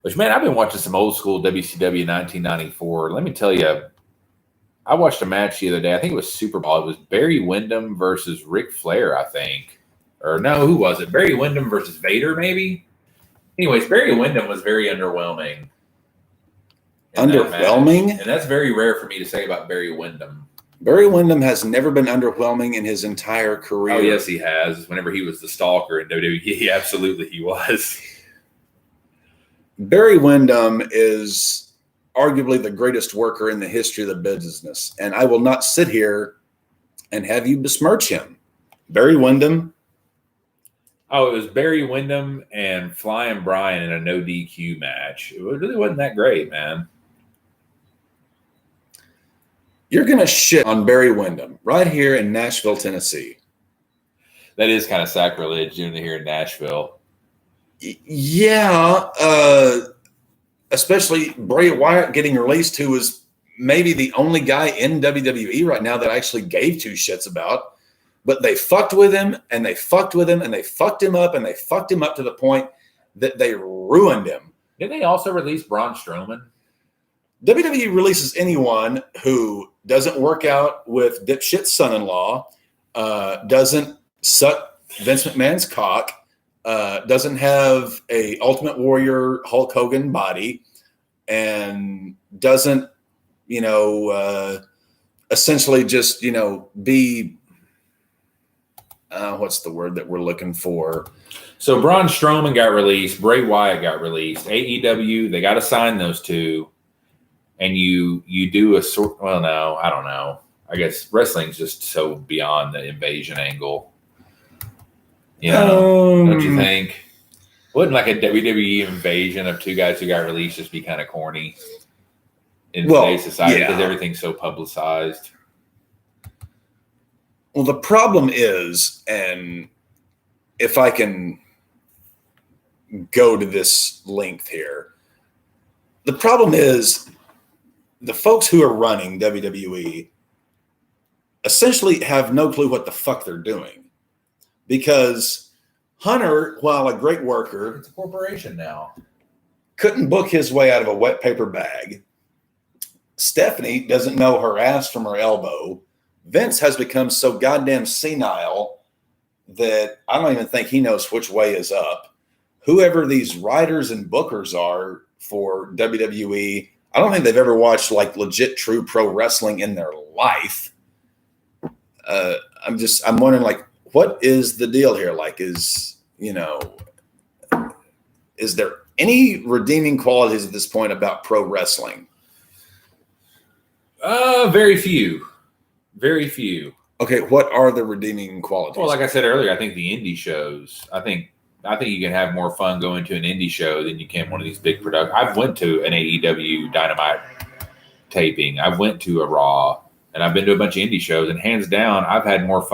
Which, man, I've been watching some old school WCW 1994. Let me tell you, I watched a match the other day. I think it was Super Bowl. It was Barry Windham versus Ric Flair, I think. Or no, who was it? Barry Windham versus Vader, maybe? Anyways, Barry Windham was very underwhelming. Underwhelming? And that's very rare for me to say about Barry Windham. Barry Windham has never been underwhelming in his entire career. Oh, yes, he has. Whenever he was the stalker in WWE, absolutely he was. Barry Windham is arguably the greatest worker in the history of the business, and I will not sit here and have you besmirch him. Barry Windham. Oh, it was Barry Windham and Flying Brian in a no DQ match. It really wasn't that great, man. You're going to shit on Barry Windham right here in Nashville, Tennessee. That is kind of sacrilege doing it here in Nashville. Yeah, especially Bray Wyatt getting released, who was maybe the only guy in WWE right now that I actually gave two shits about. But they fucked with him, and they fucked with him, and they fucked him up, and they fucked him up to the point that they ruined him. Didn't they also release Braun Strowman? WWE releases anyone who doesn't work out with dipshit's son-in-law, doesn't suck Vince McMahon's cock, doesn't have a Ultimate Warrior Hulk Hogan body, and doesn't, essentially just, be what's the word that we're looking for? So Braun Strowman got released. Bray Wyatt got released. AEW, they got to sign those two. And you do a sort. Well, no, I don't know. I guess wrestling's just so beyond the invasion angle. Don't you think? Wouldn't like a WWE invasion of two guys who got released just be kind of corny in today's society because everything's so publicized? Well, the problem is, and if I can go to this length here, the problem is the folks who are running WWE essentially have no clue what the fuck they're doing. Because Hunter, while a great worker, it's a corporation now, couldn't book his way out of a wet paper bag. Stephanie doesn't know her ass from her elbow. Vince has become so goddamn senile that I don't even think he knows which way is up. Whoever these writers and bookers are for WWE, I don't think they've ever watched like legit true pro wrestling in their life. I'm wondering, like, what is the deal here? Like, is there any redeeming qualities at this point about pro wrestling? Very few. Very few. Okay, what are the redeeming qualities? Well, like I said earlier, I think the indie shows. I think you can have more fun going to an indie show than you can one of these big productions. I've went to an AEW Dynamite taping. I've went to a Raw, and I've been to a bunch of indie shows, and hands down, I've had more fun